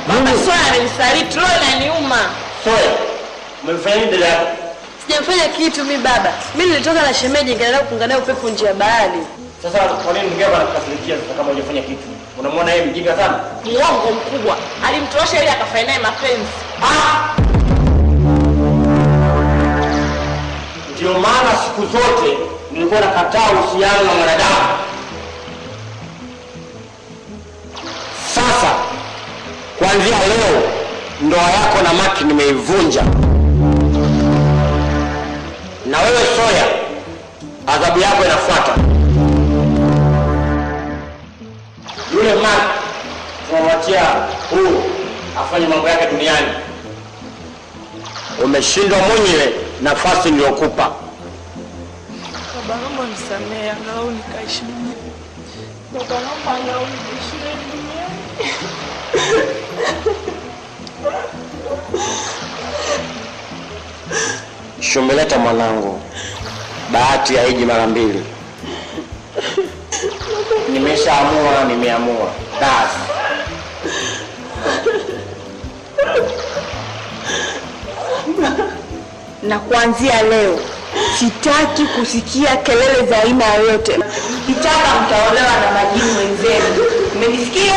Mama Soya amenisaliti, roho inaniuma. Soya, umefanya nini dada yako? Sijafanya kitu mimi baba. Mimi nilitoka na shemeji nikaenda kuungana upepo nje ya bahari. Sasa kwa nini mgeni anakasirikia sasa kama hujafanya kitu? Unamwona yeye mjinga sana? Muongo mkubwa. Alimtosha ili akafanya naye mapenzi. Ndio maana siku zote nilikuwa nakataa uhusiano na mwanadamu. Sasa kuanzia leo ndoa yako na Maki nimeivunja. Na wewe Soya, adhabu yako inafuata. Yule Maki tunamwachia huru afanye mambo yake duniani. Umeshindwa mwenyewe nafasi niliyokupa. Baba naomba nisamehe, angalau nikaishi duniani. Baba naomba angalau nikaishi duniani. Shumeleta mwanangu, bahati haiji mara mbili. Nimeshaamua, nimeamua. Basi. Na kuanzia leo sitaki kusikia kelele za aina yoyote. Kitaka mtaolewa na majini wenzenu. Umenisikia?